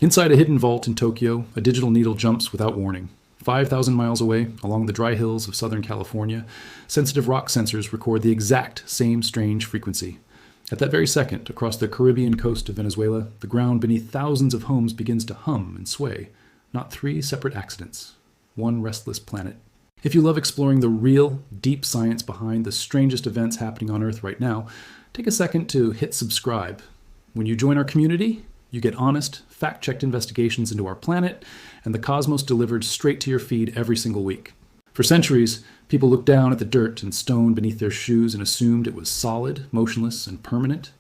Inside a hidden vault in Tokyo, a digital needle jumps without warning. 5,000 miles away, along the dry hills of Southern California, sensitive rock sensors record the exact same strange frequency. At that very second, across the Caribbean coast of Venezuela, the ground beneath thousands of homes begins to hum and sway. Not 3 separate accidents. One restless planet. If you love exploring the real, deep science behind the strangest events happening on Earth right now, take a second to hit subscribe. When you join our community, you get honest, fact-checked investigations into our planet and the cosmos delivered straight to your feed every single week. For centuries, people looked down at the dirt and stone beneath their shoes and assumed it was solid, motionless, and permanent.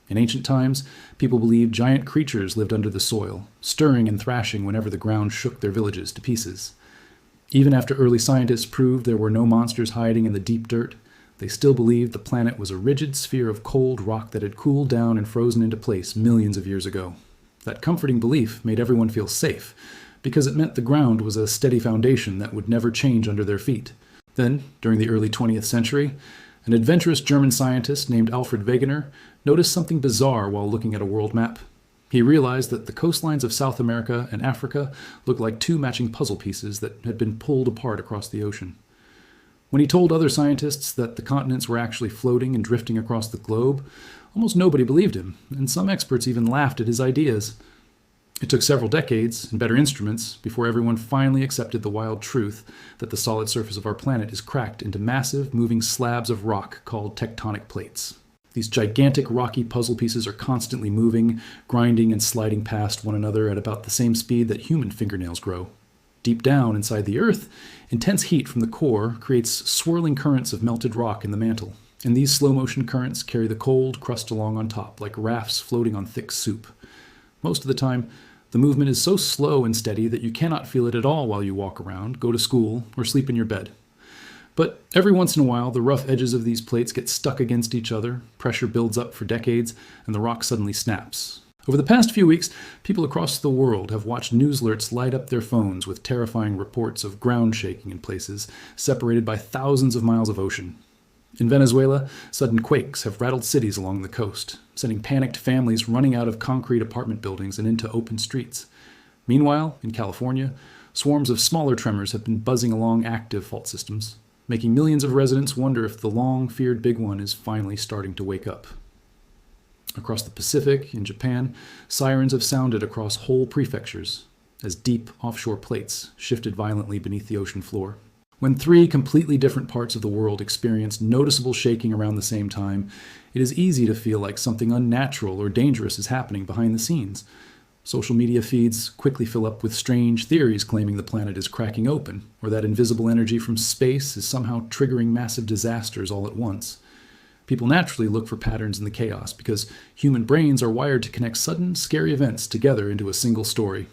In ancient times, people believed giant creatures lived under the soil, stirring and thrashing whenever the ground shook their villages to pieces. Even after early scientists proved there were no monsters hiding in the deep dirt, they still believed the planet was a rigid sphere of cold rock that had cooled down and frozen into place millions of years ago. That comforting belief made everyone feel safe, because it meant the ground was a steady foundation that would never change under their feet. Then, during the early 20th century, an adventurous German scientist named Alfred Wegener noticed something bizarre while looking at a world map. He realized that the coastlines of South America and Africa looked like 2 matching puzzle pieces that had been pulled apart across the ocean. When he told other scientists that the continents were actually floating and drifting across the globe, almost nobody believed him, and some experts even laughed at his ideas. It took several decades and better instruments before everyone finally accepted the wild truth that the solid surface of our planet is cracked into massive, moving slabs of rock called tectonic plates. These gigantic rocky puzzle pieces are constantly moving, grinding, and sliding past one another at about the same speed that human fingernails grow. Deep down inside the Earth, intense heat from the core creates swirling currents of melted rock in the mantle, and these slow-motion currents carry the cold crust along on top, like rafts floating on thick soup. Most of the time, the movement is so slow and steady that you cannot feel it at all while you walk around, go to school, or sleep in your bed. But every once in a while, the rough edges of these plates get stuck against each other, pressure builds up for decades, and the rock suddenly snaps. Over the past few weeks, people across the world have watched news alerts light up their phones with terrifying reports of ground shaking in places separated by thousands of miles of ocean. In Venezuela, sudden quakes have rattled cities along the coast, sending panicked families running out of concrete apartment buildings and into open streets. Meanwhile, in California, swarms of smaller tremors have been buzzing along active fault systems, making millions of residents wonder if the long-feared big one is finally starting to wake up. Across the Pacific, in Japan, sirens have sounded across whole prefectures as deep offshore plates shifted violently beneath the ocean floor. When 3 completely different parts of the world experience noticeable shaking around the same time, it is easy to feel like something unnatural or dangerous is happening behind the scenes. Social media feeds quickly fill up with strange theories claiming the planet is cracking open, or that invisible energy from space is somehow triggering massive disasters all at once. People naturally look for patterns in the chaos because human brains are wired to connect sudden, scary events together into a single story.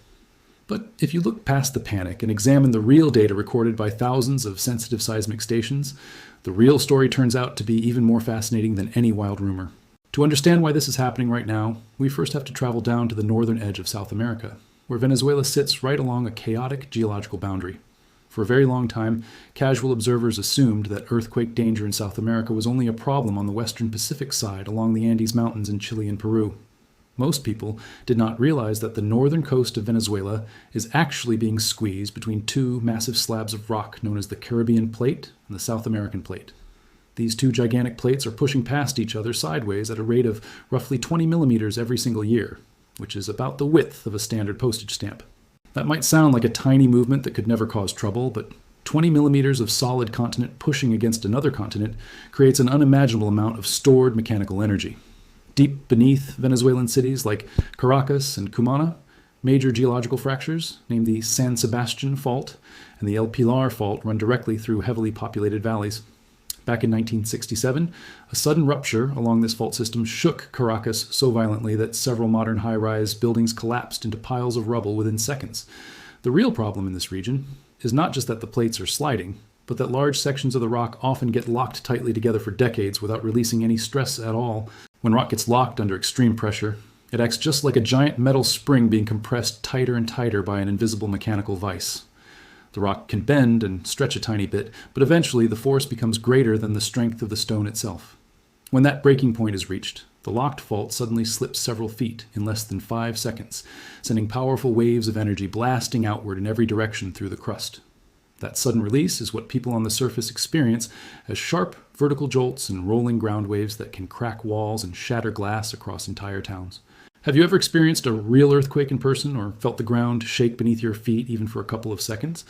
But if you look past the panic and examine the real data recorded by thousands of sensitive seismic stations, the real story turns out to be even more fascinating than any wild rumor. To understand why this is happening right now, we first have to travel down to the northern edge of South America, where Venezuela sits right along a chaotic geological boundary. For a very long time, casual observers assumed that earthquake danger in South America was only a problem on the western Pacific side along the Andes Mountains in Chile and Peru. Most people did not realize that the northern coast of Venezuela is actually being squeezed between 2 massive slabs of rock known as the Caribbean Plate and the South American Plate. These 2 gigantic plates are pushing past each other sideways at a rate of roughly 20 millimeters every single year, which is about the width of a standard postage stamp. That might sound like a tiny movement that could never cause trouble, but 20 millimeters of solid continent pushing against another continent creates an unimaginable amount of stored mechanical energy. Deep beneath Venezuelan cities like Caracas and Cumana, major geological fractures, named the San Sebastian Fault and the El Pilar Fault, run directly through heavily populated valleys. Back in 1967, a sudden rupture along this fault system shook Caracas so violently that several modern high-rise buildings collapsed into piles of rubble within seconds. The real problem in this region is not just that the plates are sliding, but that large sections of the rock often get locked tightly together for decades without releasing any stress at all. When rock gets locked under extreme pressure, it acts just like a giant metal spring being compressed tighter and tighter by an invisible mechanical vise. The rock can bend and stretch a tiny bit, but eventually the force becomes greater than the strength of the stone itself. When that breaking point is reached, The locked fault suddenly slips several feet in less than 5 seconds, sending powerful waves of energy blasting outward in every direction through the crust. That sudden release is what people on the surface experience as sharp vertical jolts and rolling ground waves that can crack walls and shatter glass across entire towns. Have you ever experienced a real earthquake in person or felt the ground shake beneath your feet even for a couple of seconds?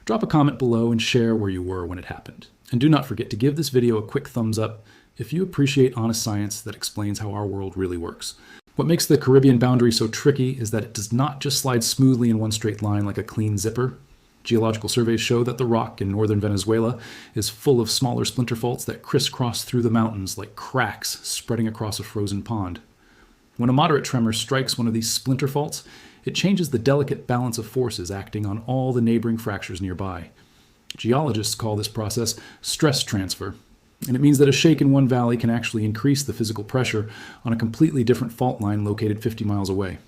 Drop a comment below and share where you were when it happened. And do not forget to give this video a quick thumbs up if you appreciate honest science that explains how our world really works. What makes the Caribbean boundary so tricky is that it does not just slide smoothly in one straight line like a clean zipper. Geological surveys show that the rock in northern Venezuela is full of smaller splinter faults that crisscross through the mountains like cracks spreading across a frozen pond. When a moderate tremor strikes one of these splinter faults, it changes the delicate balance of forces acting on all the neighboring fractures nearby. Geologists call this process stress transfer, and it means that a shake in one valley can actually increase the physical pressure on a completely different fault line located 50 miles away.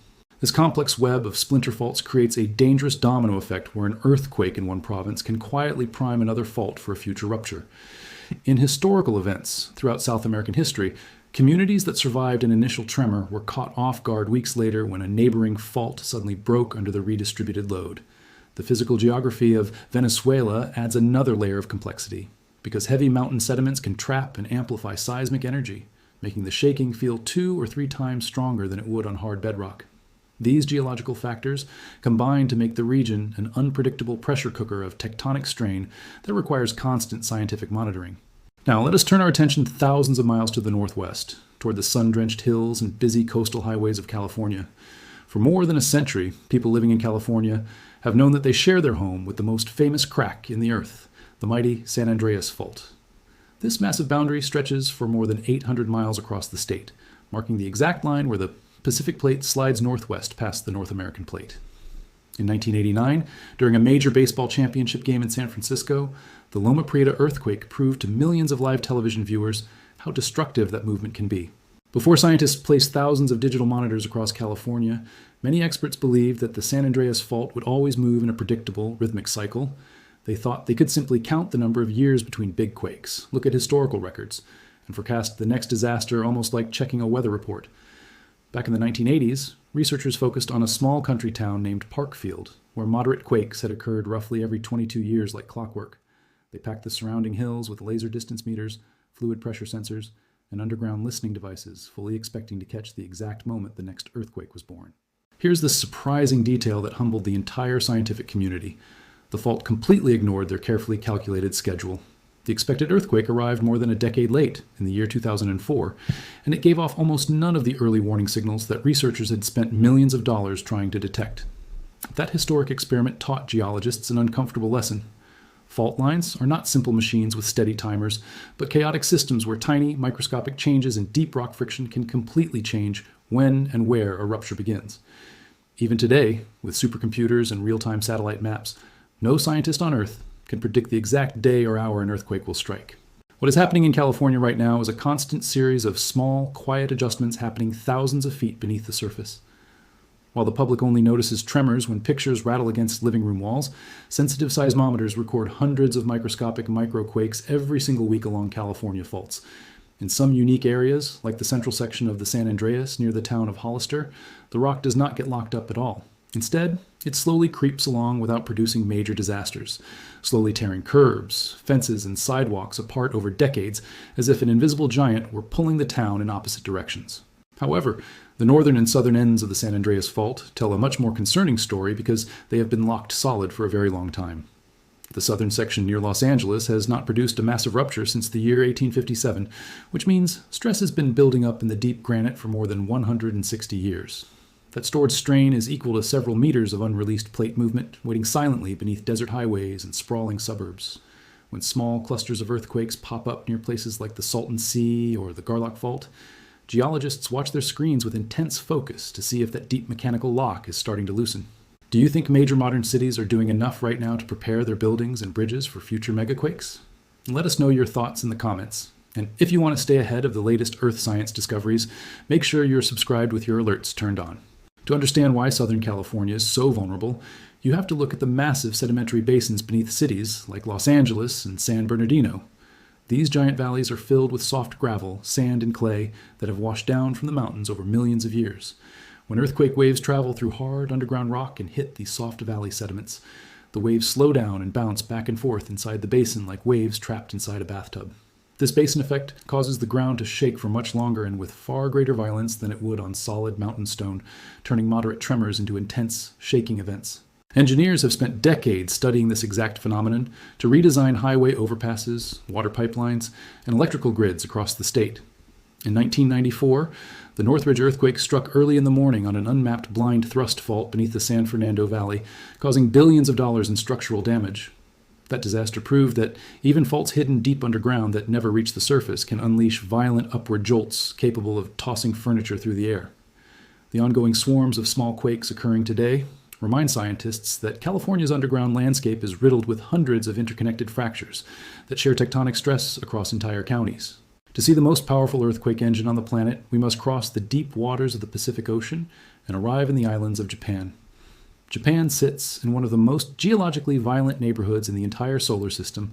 This complex web of splinter faults creates a dangerous domino effect where an earthquake in one province can quietly prime another fault for a future rupture. In historical events throughout South American history, communities that survived an initial tremor were caught off guard weeks later when a neighboring fault suddenly broke under the redistributed load. The physical geography of Venezuela adds another layer of complexity, because heavy mountain sediments can trap and amplify seismic energy, making the shaking feel 2 or 3 times stronger than it would on hard bedrock. These geological factors combine to make the region an unpredictable pressure cooker of tectonic strain that requires constant scientific monitoring. Now, let us turn our attention thousands of miles to the northwest, toward the sun-drenched hills and busy coastal highways of California. For more than a century, people living in California have known that they share their home with the most famous crack in the earth, the mighty San Andreas Fault. This massive boundary stretches for more than 800 miles across the state, marking the exact line where the Pacific Plate slides northwest past the North American Plate. In 1989, during a major baseball championship game in San Francisco, the Loma Prieta earthquake proved to millions of live television viewers how destructive that movement can be. Before scientists placed thousands of digital monitors across California, many experts believed that the San Andreas Fault would always move in a predictable, rhythmic cycle. They thought they could simply count the number of years between big quakes, look at historical records, and forecast the next disaster almost like checking a weather report. Back in the 1980s, researchers focused on a small country town named Parkfield, where moderate quakes had occurred roughly every 22 years like clockwork. They packed the surrounding hills with laser distance meters, fluid pressure sensors, and underground listening devices, fully expecting to catch the exact moment the next earthquake was born. Here's the surprising detail that humbled the entire scientific community. The fault completely ignored their carefully calculated schedule. The expected earthquake arrived more than a decade late, in the year 2004, and it gave off almost none of the early warning signals that researchers had spent millions of dollars trying to detect. That historic experiment taught geologists an uncomfortable lesson. Fault lines are not simple machines with steady timers, but chaotic systems where tiny, microscopic changes in deep rock friction can completely change when and where a rupture begins. Even today, with supercomputers and real-time satellite maps, no scientist on Earth can predict the exact day or hour an earthquake will strike. What is happening in California right now is a constant series of small, quiet adjustments happening thousands of feet beneath the surface. While the public only notices tremors when pictures rattle against living room walls, sensitive seismometers record hundreds of microscopic microquakes every single week along California faults. In some unique areas, like the central section of the San Andreas near the town of Hollister, the rock does not get locked up at all. Instead, it slowly creeps along without producing major disasters, slowly tearing curbs, fences, and sidewalks apart over decades as if an invisible giant were pulling the town in opposite directions. However, the northern and southern ends of the San Andreas Fault tell a much more concerning story because they have been locked solid for a very long time. The southern section near Los Angeles has not produced a massive rupture since the year 1857, which means stress has been building up in the deep granite for more than 160 years. That stored strain is equal to several meters of unreleased plate movement waiting silently beneath desert highways and sprawling suburbs. When small clusters of earthquakes pop up near places like the Salton Sea or the Garlock Fault, geologists watch their screens with intense focus to see if that deep mechanical lock is starting to loosen. Do you think major modern cities are doing enough right now to prepare their buildings and bridges for future megaquakes? Let us know your thoughts in the comments. And if you want to stay ahead of the latest earth science discoveries, make sure you're subscribed with your alerts turned on. To understand why Southern California is so vulnerable, you have to look at the massive sedimentary basins beneath cities like Los Angeles and San Bernardino. These giant valleys are filled with soft gravel, sand, and clay that have washed down from the mountains over millions of years. When earthquake waves travel through hard underground rock and hit these soft valley sediments, the waves slow down and bounce back and forth inside the basin like waves trapped inside a bathtub. This basin effect causes the ground to shake for much longer and with far greater violence than it would on solid mountain stone, turning moderate tremors into intense shaking events. Engineers have spent decades studying this exact phenomenon to redesign highway overpasses, water pipelines, and electrical grids across the state. In 1994, the Northridge earthquake struck early in the morning on an unmapped blind thrust fault beneath the San Fernando Valley, causing billions of dollars in structural damage. That disaster proved that even faults hidden deep underground that never reach the surface can unleash violent upward jolts capable of tossing furniture through the air. The ongoing swarms of small quakes occurring today remind scientists that California's underground landscape is riddled with hundreds of interconnected fractures that share tectonic stress across entire counties. To see the most powerful earthquake engine on the planet, we must cross the deep waters of the Pacific Ocean and arrive in the islands of Japan. Japan sits in one of the most geologically violent neighborhoods in the entire solar system,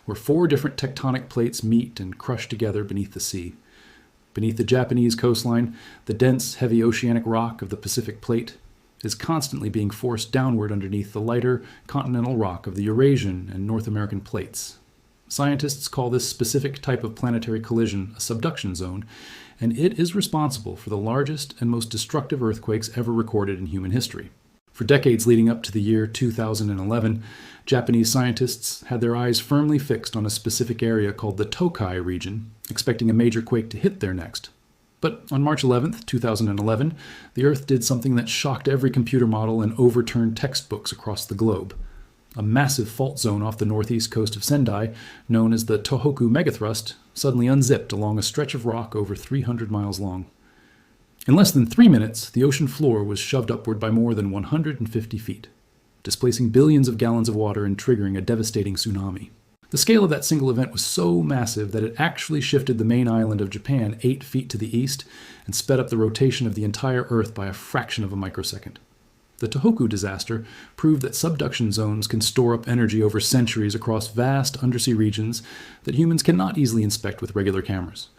where 4 different tectonic plates meet and crush together beneath the sea. Beneath the Japanese coastline, the dense, heavy oceanic rock of the Pacific Plate is constantly being forced downward underneath the lighter, continental rock of the Eurasian and North American plates. Scientists call this specific type of planetary collision a subduction zone, and it is responsible for the largest and most destructive earthquakes ever recorded in human history. For decades leading up to the year 2011, Japanese scientists had their eyes firmly fixed on a specific area called the Tokai region, expecting a major quake to hit there next. But on March 11, 2011, the Earth did something that shocked every computer model and overturned textbooks across the globe. A massive fault zone off the northeast coast of Sendai, known as the Tohoku megathrust, suddenly unzipped along a stretch of rock over 300 miles long. In less than 3 minutes, the ocean floor was shoved upward by more than 150 feet, displacing billions of gallons of water and triggering a devastating tsunami. The scale of that single event was so massive that it actually shifted the main island of Japan 8 feet to the east and sped up the rotation of the entire Earth by a fraction of a microsecond. The Tohoku disaster proved that subduction zones can store up energy over centuries across vast undersea regions that humans cannot easily inspect with regular cameras.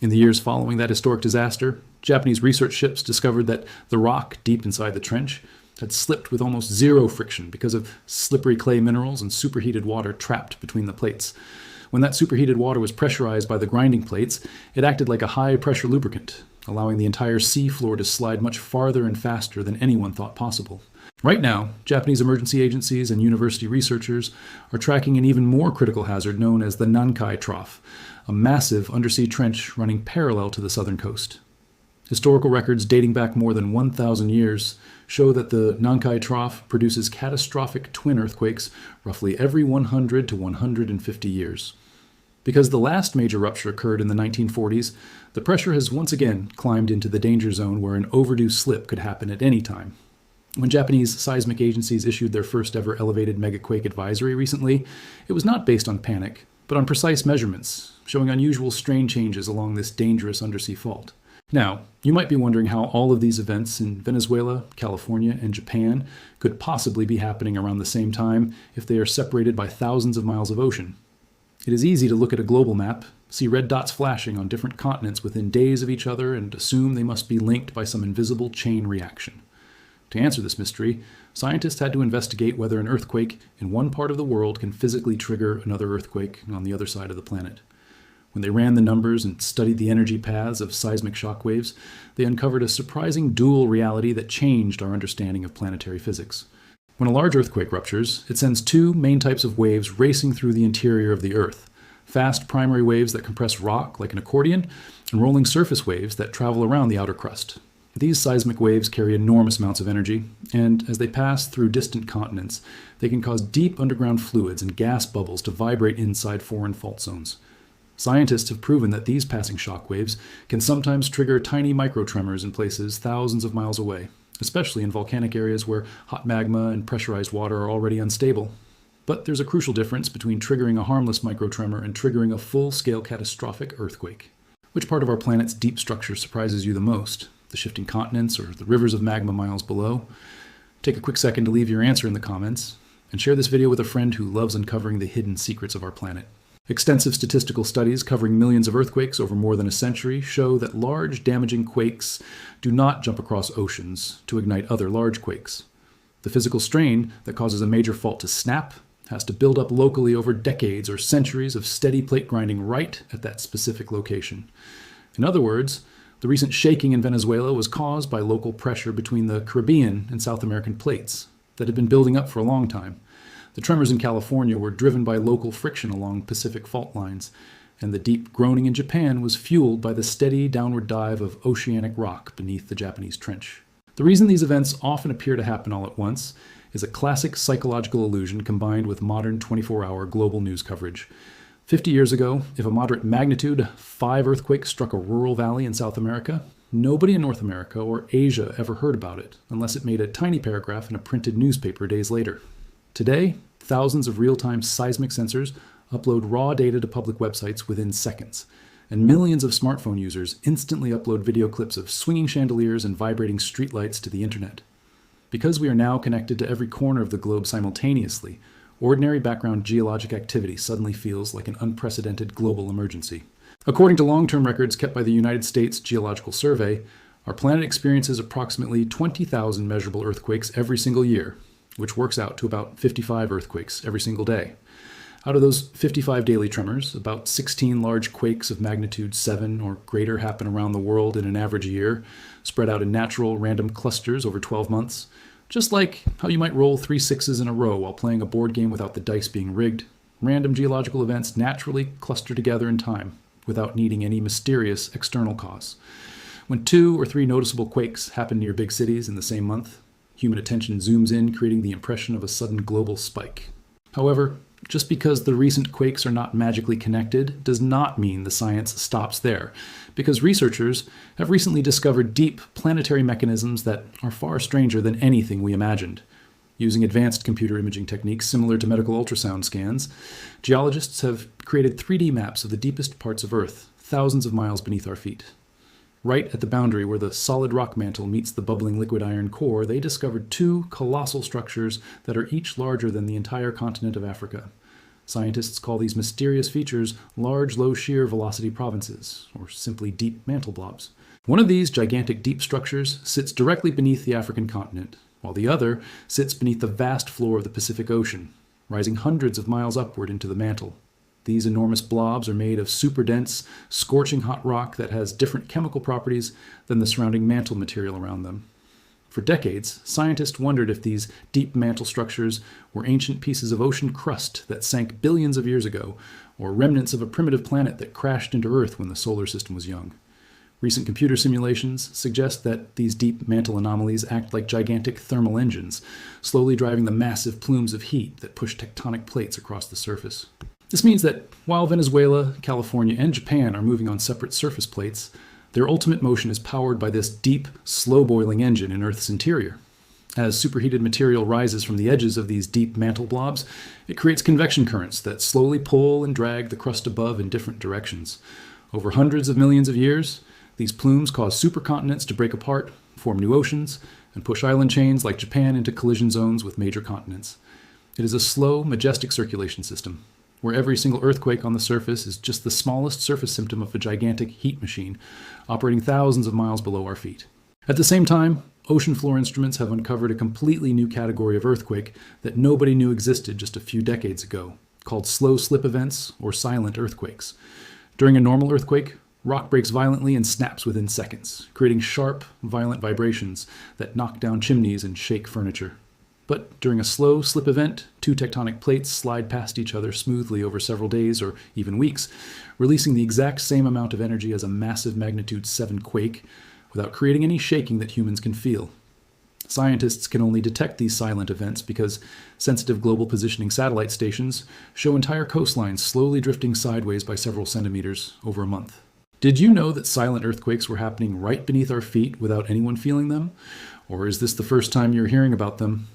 In the years following that historic disaster, Japanese research ships discovered that the rock deep inside the trench had slipped with almost zero friction because of slippery clay minerals and superheated water trapped between the plates. When that superheated water was pressurized by the grinding plates, it acted like a high-pressure lubricant, allowing the entire sea floor to slide much farther and faster than anyone thought possible. Right now, Japanese emergency agencies and university researchers are tracking an even more critical hazard known as the Nankai Trough, a massive undersea trench running parallel to the southern coast. Historical records dating back more than 1,000 years show that the Nankai Trough produces catastrophic twin earthquakes roughly every 100 to 150 years. Because the last major rupture occurred in the 1940s, the pressure has once again climbed into the danger zone where an overdue slip could happen at any time. When Japanese seismic agencies issued their first ever elevated megaquake advisory recently, it was not based on panic, but on precise measurements, showing unusual strain changes along this dangerous undersea fault. Now, you might be wondering how all of these events in Venezuela, California, and Japan could possibly be happening around the same time if they are separated by thousands of miles of ocean. It is easy to look at a global map, see red dots flashing on different continents within days of each other, and assume they must be linked by some invisible chain reaction. To answer this mystery, scientists had to investigate whether an earthquake in one part of the world can physically trigger another earthquake on the other side of the planet. When they ran the numbers and studied the energy paths of seismic shock waves, they uncovered a surprising dual reality that changed our understanding of planetary physics. When a large earthquake ruptures, it sends 2 main types of waves racing through the interior of the Earth: fast primary waves that compress rock like an accordion, and rolling surface waves that travel around the outer crust. These seismic waves carry enormous amounts of energy, and as they pass through distant continents, they can cause deep underground fluids and gas bubbles to vibrate inside foreign fault zones. Scientists have proven that these passing shock waves can sometimes trigger tiny microtremors in places thousands of miles away, especially in volcanic areas where hot magma and pressurized water are already unstable. But there's a crucial difference between triggering a harmless microtremor and triggering a full-scale catastrophic earthquake. Which part of our planet's deep structure surprises you the most? The shifting continents or the rivers of magma miles below? Take a quick second to leave your answer in the comments, and share this video with a friend who loves uncovering the hidden secrets of our planet. Extensive statistical studies covering millions of earthquakes over more than a century show that large, damaging quakes do not jump across oceans to ignite other large quakes. The physical strain that causes a major fault to snap has to build up locally over decades or centuries of steady plate grinding right at that specific location. In other words, the recent shaking in Venezuela was caused by local pressure between the Caribbean and South American plates that had been building up for a long time. The tremors in California were driven by local friction along Pacific fault lines, and the deep groaning in Japan was fueled by the steady downward dive of oceanic rock beneath the Japanese trench. The reason these events often appear to happen all at once is a classic psychological illusion combined with modern 24-hour global news coverage. 50 years ago, if a moderate magnitude 5 earthquake struck a rural valley in South America, nobody in North America or Asia ever heard about it, unless it made a tiny paragraph in a printed newspaper days later. Today, thousands of real-time seismic sensors upload raw data to public websites within seconds, and millions of smartphone users instantly upload video clips of swinging chandeliers and vibrating streetlights to the internet. Because we are now connected to every corner of the globe simultaneously, ordinary background geologic activity suddenly feels like an unprecedented global emergency. According to long-term records kept by the United States Geological Survey, our planet experiences approximately 20,000 measurable earthquakes every single year, which works out to about 55 earthquakes every single day. Out of those 55 daily tremors, about 16 large quakes of magnitude 7 or greater happen around the world in an average year, spread out in natural, random clusters over 12 months. Just like how you might roll 3 sixes in a row while playing a board game without the dice being rigged, random geological events naturally cluster together in time without needing any mysterious external cause. When 2 or 3 noticeable quakes happen near big cities in the same month, human attention zooms in, creating the impression of a sudden global spike. However, just because the recent quakes are not magically connected does not mean the science stops there, because researchers have recently discovered deep planetary mechanisms that are far stranger than anything we imagined. Using advanced computer imaging techniques similar to medical ultrasound scans, geologists have created 3D maps of the deepest parts of Earth, thousands of miles beneath our feet. Right at the boundary where the solid rock mantle meets the bubbling liquid iron core, they discovered 2 colossal structures that are each larger than the entire continent of Africa. Scientists call these mysterious features large low-shear velocity provinces, or simply deep mantle blobs. One of these gigantic deep structures sits directly beneath the African continent, while the other sits beneath the vast floor of the Pacific Ocean, rising hundreds of miles upward into the mantle. These enormous blobs are made of super dense, scorching hot rock that has different chemical properties than the surrounding mantle material around them. For decades, scientists wondered if these deep mantle structures were ancient pieces of ocean crust that sank billions of years ago, or remnants of a primitive planet that crashed into Earth when the solar system was young. Recent computer simulations suggest that these deep mantle anomalies act like gigantic thermal engines, slowly driving the massive plumes of heat that push tectonic plates across the surface. This means that while Venezuela, California, and Japan are moving on separate surface plates, their ultimate motion is powered by this deep, slow-boiling engine in Earth's interior. As superheated material rises from the edges of these deep mantle blobs, it creates convection currents that slowly pull and drag the crust above in different directions. Over hundreds of millions of years, these plumes cause supercontinents to break apart, form new oceans, and push island chains like Japan into collision zones with major continents. It is a slow, majestic circulation system, where every single earthquake on the surface is just the smallest surface symptom of a gigantic heat machine, operating thousands of miles below our feet. At the same time, ocean floor instruments have uncovered a completely new category of earthquake that nobody knew existed just a few decades ago, called slow slip events or silent earthquakes. During a normal earthquake, rock breaks violently and snaps within seconds, creating sharp, violent vibrations that knock down chimneys and shake furniture. But during a slow slip event, 2 tectonic plates slide past each other smoothly over several days or even weeks, releasing the exact same amount of energy as a massive magnitude 7 quake without creating any shaking that humans can feel. Scientists can only detect these silent events because sensitive global positioning satellite stations show entire coastlines slowly drifting sideways by several centimeters over a month. Did you know that silent earthquakes were happening right beneath our feet without anyone feeling them? Or is this the first time you're hearing about them?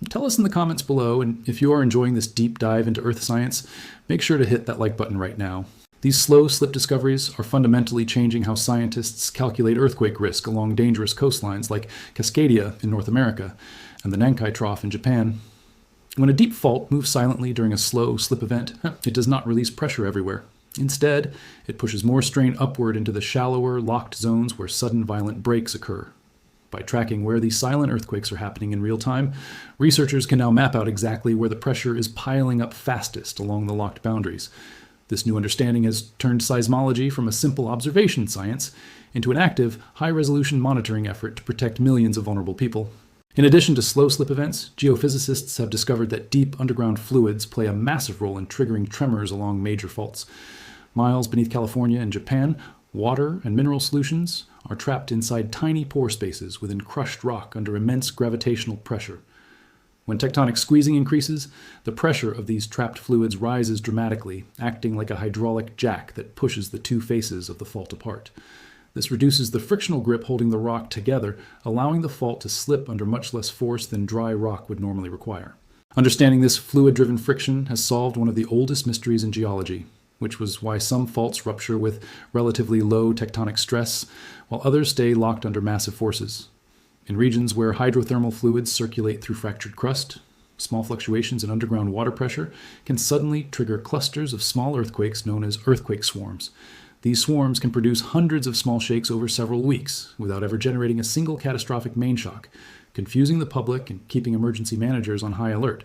Tell us in the comments below, and if you are enjoying this deep dive into Earth science, make sure to hit that like button right now. These slow slip discoveries are fundamentally changing how scientists calculate earthquake risk along dangerous coastlines like Cascadia in North America and the Nankai Trough in Japan. When a deep fault moves silently during a slow slip event, it does not release pressure everywhere. Instead, it pushes more strain upward into the shallower, locked zones where sudden violent breaks occur. By tracking where these silent earthquakes are happening in real time, researchers can now map out exactly where the pressure is piling up fastest along the locked boundaries. This new understanding has turned seismology from a simple observation science into an active, high-resolution monitoring effort to protect millions of vulnerable people. In addition to slow slip events, geophysicists have discovered that deep underground fluids play a massive role in triggering tremors along major faults. Miles beneath California and Japan, water and mineral solutions are trapped inside tiny pore spaces within crushed rock under immense gravitational pressure. When tectonic squeezing increases, the pressure of these trapped fluids rises dramatically, acting like a hydraulic jack that pushes the two faces of the fault apart. This reduces the frictional grip holding the rock together, allowing the fault to slip under much less force than dry rock would normally require. Understanding this fluid-driven friction has solved one of the oldest mysteries in geology, which was why some faults rupture with relatively low tectonic stress, while others stay locked under massive forces. In regions where hydrothermal fluids circulate through fractured crust, small fluctuations in underground water pressure can suddenly trigger clusters of small earthquakes known as earthquake swarms. These swarms can produce hundreds of small shakes over several weeks without ever generating a single catastrophic main shock, confusing the public and keeping emergency managers on high alert.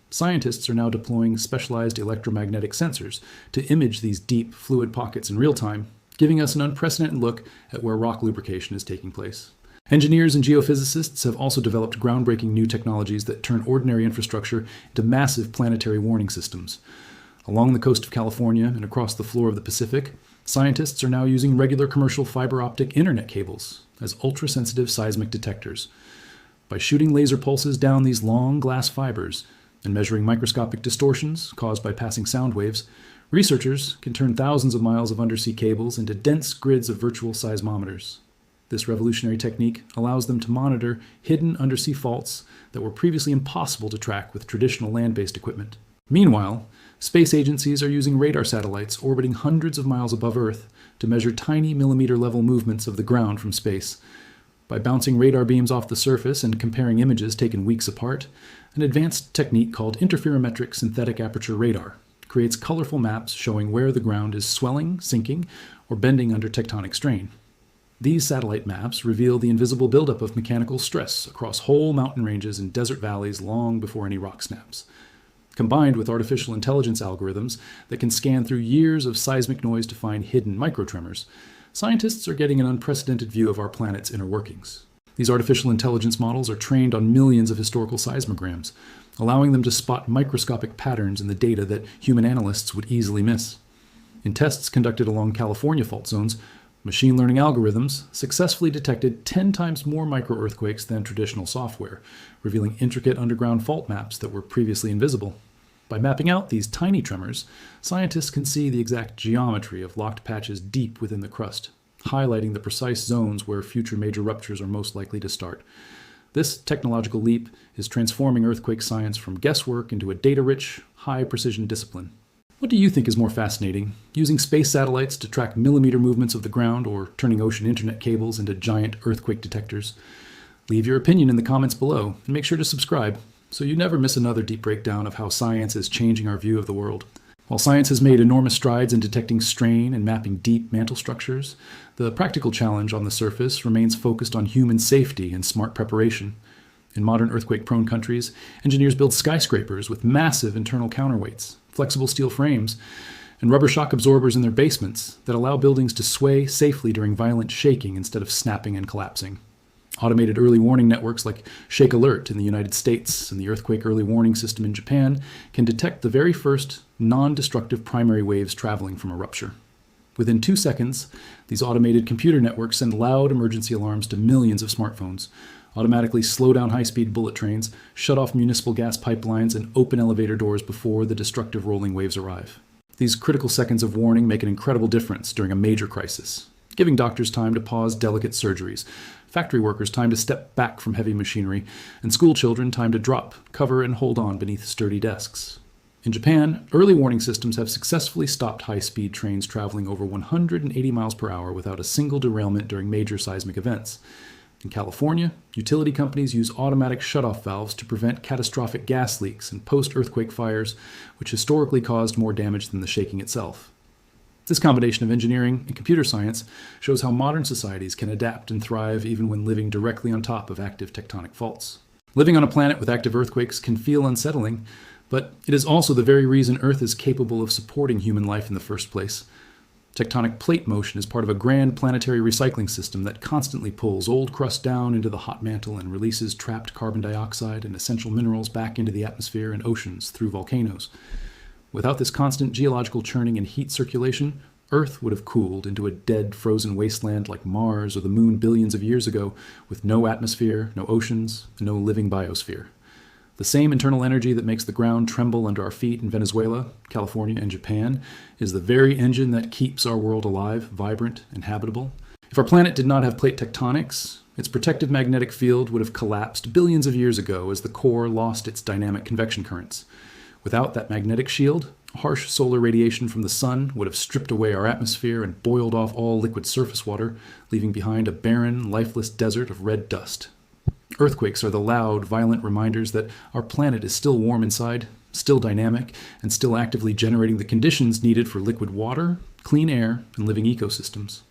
Scientists are now deploying specialized electromagnetic sensors to image these deep fluid pockets in real time, giving us an unprecedented look at where rock lubrication is taking place. Engineers and geophysicists have also developed groundbreaking new technologies that turn ordinary infrastructure into massive planetary warning systems. Along the coast of California and across the floor of the Pacific, scientists are now using regular commercial fiber-optic internet cables as ultra-sensitive seismic detectors. By shooting laser pulses down these long glass fibers and measuring microscopic distortions caused by passing sound waves, researchers can turn thousands of miles of undersea cables into dense grids of virtual seismometers. This revolutionary technique allows them to monitor hidden undersea faults that were previously impossible to track with traditional land-based equipment. Meanwhile, space agencies are using radar satellites orbiting hundreds of miles above Earth to measure tiny millimeter-level movements of the ground from space. By bouncing radar beams off the surface and comparing images taken weeks apart, an advanced technique called interferometric synthetic aperture radar creates colorful maps showing where the ground is swelling, sinking, or bending under tectonic strain. These satellite maps reveal the invisible buildup of mechanical stress across whole mountain ranges and desert valleys long before any rock snaps. Combined with artificial intelligence algorithms that can scan through years of seismic noise to find hidden microtremors, scientists are getting an unprecedented view of our planet's inner workings. These artificial intelligence models are trained on millions of historical seismograms, allowing them to spot microscopic patterns in the data that human analysts would easily miss. In tests conducted along California fault zones, machine learning algorithms successfully detected 10 times more microearthquakes than traditional software, revealing intricate underground fault maps that were previously invisible. By mapping out these tiny tremors, scientists can see the exact geometry of locked patches deep within the crust, highlighting the precise zones where future major ruptures are most likely to start. This technological leap is transforming earthquake science from guesswork into a data-rich, high-precision discipline. What do you think is more fascinating, using space satellites to track millimeter movements of the ground or turning ocean internet cables into giant earthquake detectors? Leave your opinion in the comments below and make sure to subscribe so you never miss another deep breakdown of how science is changing our view of the world. While science has made enormous strides in detecting strain and mapping deep mantle structures, the practical challenge on the surface remains focused on human safety and smart preparation. In modern earthquake-prone countries, engineers build skyscrapers with massive internal counterweights, flexible steel frames, and rubber shock absorbers in their basements that allow buildings to sway safely during violent shaking instead of snapping and collapsing. Automated early warning networks like ShakeAlert in the United States and the Earthquake Early Warning System in Japan can detect the very first non-destructive primary waves traveling from a rupture. Within 2 seconds, these automated computer networks send loud emergency alarms to millions of smartphones, automatically slow down high-speed bullet trains, shut off municipal gas pipelines, and open elevator doors before the destructive rolling waves arrive. These critical seconds of warning make an incredible difference during a major crisis, giving doctors time to pause delicate surgeries, factory workers time to step back from heavy machinery, and school children time to drop, cover, and hold on beneath sturdy desks. In Japan, early warning systems have successfully stopped high-speed trains traveling over 180 miles per hour without a single derailment during major seismic events. In California, utility companies use automatic shutoff valves to prevent catastrophic gas leaks and post-earthquake fires, which historically caused more damage than the shaking itself. This combination of engineering and computer science shows how modern societies can adapt and thrive even when living directly on top of active tectonic faults. Living on a planet with active earthquakes can feel unsettling, but it is also the very reason Earth is capable of supporting human life in the first place. Tectonic plate motion is part of a grand planetary recycling system that constantly pulls old crust down into the hot mantle and releases trapped carbon dioxide and essential minerals back into the atmosphere and oceans through volcanoes. Without this constant geological churning and heat circulation, Earth would have cooled into a dead, frozen wasteland like Mars or the Moon billions of years ago, with no atmosphere, no oceans, and no living biosphere. The same internal energy that makes the ground tremble under our feet in Venezuela, California, and Japan is the very engine that keeps our world alive, vibrant, and habitable. If our planet did not have plate tectonics, its protective magnetic field would have collapsed billions of years ago as the core lost its dynamic convection currents. Without that magnetic shield, harsh solar radiation from the sun would have stripped away our atmosphere and boiled off all liquid surface water, leaving behind a barren, lifeless desert of red dust. Earthquakes are the loud, violent reminders that our planet is still warm inside, still dynamic, and still actively generating the conditions needed for liquid water, clean air, and living ecosystems.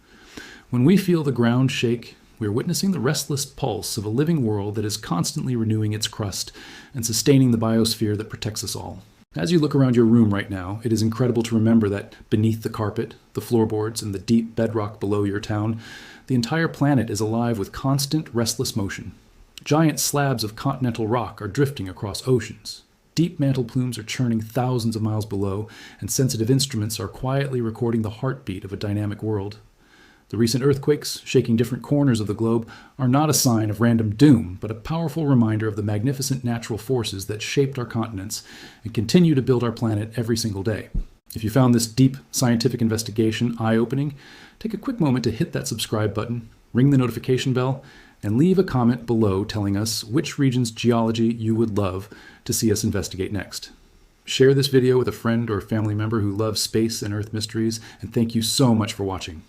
When we feel the ground shake, we are witnessing the restless pulse of a living world that is constantly renewing its crust and sustaining the biosphere that protects us all. As you look around your room right now, it is incredible to remember that beneath the carpet, the floorboards, and the deep bedrock below your town, the entire planet is alive with constant, restless motion. Giant slabs of continental rock are drifting across oceans. Deep mantle plumes are churning thousands of miles below, and sensitive instruments are quietly recording the heartbeat of a dynamic world. The recent earthquakes, shaking different corners of the globe, are not a sign of random doom, but a powerful reminder of the magnificent natural forces that shaped our continents and continue to build our planet every single day. If you found this deep scientific investigation eye-opening, take a quick moment to hit that subscribe button, ring the notification bell, and leave a comment below telling us which region's geology you would love to see us investigate next. Share this video with a friend or family member who loves space and Earth mysteries, and thank you so much for watching.